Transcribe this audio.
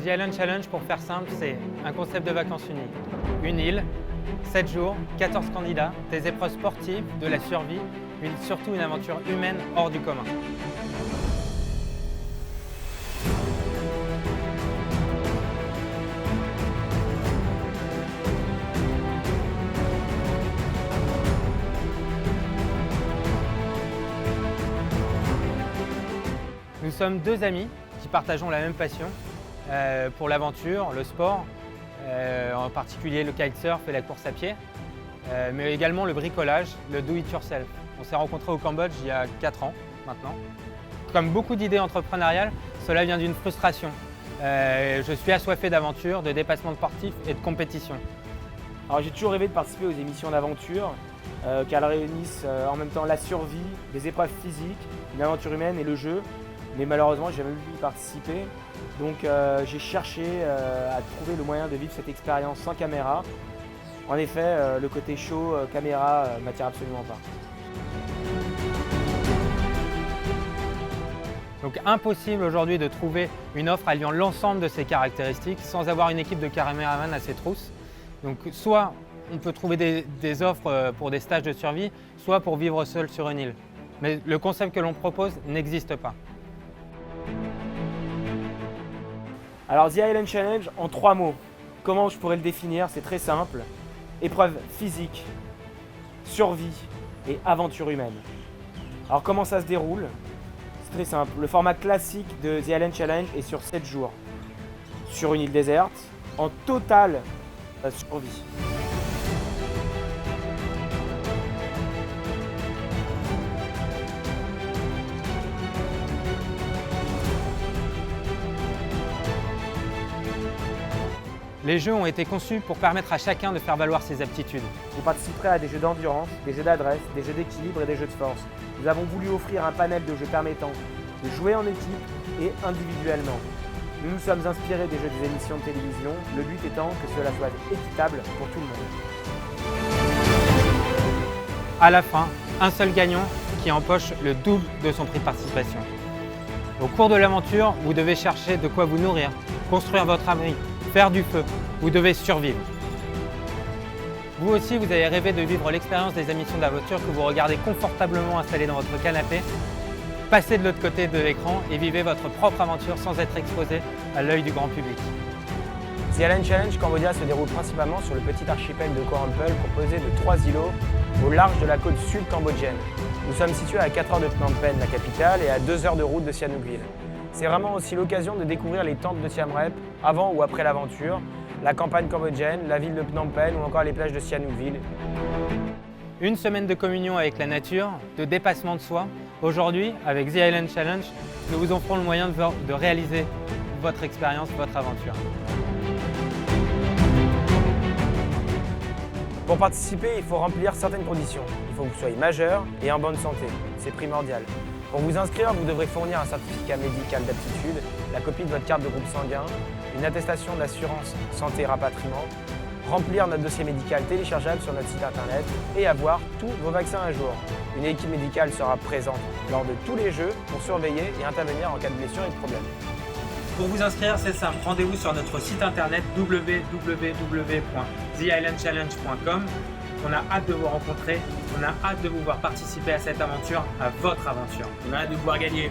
The Island Challenge, pour faire simple, c'est un concept de vacances uniques. Une île, 7 jours, 14 candidats, des épreuves sportives, de la survie, surtout une aventure humaine hors du commun. Nous sommes deux amis qui partageons la même passion pour l'aventure, le sport, en particulier le kitesurf et la course à pied, mais également le bricolage, le do-it-yourself. On s'est rencontrés au Cambodge il y a 4 ans maintenant. Comme beaucoup d'idées entrepreneuriales, cela vient d'une frustration. Je suis assoiffé d'aventure, de dépassement sportif et de compétition. Alors j'ai toujours rêvé de participer aux émissions d'aventure, qu'elles réunissent en même temps la survie, des épreuves physiques, une aventure humaine et le jeu. Mais malheureusement, j'ai jamais pu y participer. Donc j'ai cherché à trouver le moyen de vivre cette expérience sans caméra. En effet, le côté show, caméra, m'attire absolument pas. Donc impossible aujourd'hui de trouver une offre alliant l'ensemble de ces caractéristiques sans avoir une équipe de caméramans à ses trousses. Donc soit on peut trouver des offres pour des stages de survie, soit pour vivre seul sur une île. Mais le concept que l'on propose n'existe pas. Alors The Island Challenge, en 3 mots, comment je pourrais le définir? C'est très simple. Épreuve physique, survie et aventure humaine. Alors comment ça se déroule? C'est très simple. Le format classique de The Island Challenge est sur 7 jours. Sur une île déserte, en totale survie. Les jeux ont été conçus pour permettre à chacun de faire valoir ses aptitudes. Vous participerez à des jeux d'endurance, des jeux d'adresse, des jeux d'équilibre et des jeux de force. Nous avons voulu offrir un panel de jeux permettant de jouer en équipe et individuellement. Nous nous sommes inspirés des jeux des émissions de télévision, le but étant que cela soit équitable pour tout le monde. À la fin, un seul gagnant qui empoche le double de son prix de participation. Au cours de l'aventure, vous devez chercher de quoi vous nourrir, construire votre abri, faire du feu, vous devez survivre. Vous aussi, vous avez rêvé de vivre l'expérience des émissions d'aventure que vous regardez confortablement installé dans votre canapé. Passez de l'autre côté de l'écran et vivez votre propre aventure sans être exposé à l'œil du grand public. The Island Challenge Cambodia se déroule principalement sur le petit archipel de Koh Rampel composé de 3 îlots au large de la côte sud cambodgienne. Nous sommes situés à 4 heures de Phnom Penh, la capitale, et à 2 heures de route de Sihanoukville. C'est vraiment aussi l'occasion de découvrir les tentes de Siem Reap avant ou après l'aventure, la campagne cambodgienne, la ville de Phnom Penh ou encore les plages de Sihanoukville. Une semaine de communion avec la nature, de dépassement de soi. Aujourd'hui, avec The Island Challenge, nous vous offrons le moyen de réaliser votre expérience, votre aventure. Pour participer, il faut remplir certaines conditions. Il faut que vous soyez majeur et en bonne santé, c'est primordial. Pour vous inscrire, vous devrez fournir un certificat médical d'aptitude, la copie de votre carte de groupe sanguin, une attestation de l'assurance santé rapatriement, remplir notre dossier médical téléchargeable sur notre site internet et avoir tous vos vaccins à jour. Une équipe médicale sera présente lors de tous les jeux pour surveiller et intervenir en cas de blessure et de problème. Pour vous inscrire, c'est simple, rendez-vous sur notre site internet www.theislandchallenge.com. On a hâte de vous rencontrer, on a hâte de vous voir participer à cette aventure, à votre aventure. On a hâte de vous voir gagner.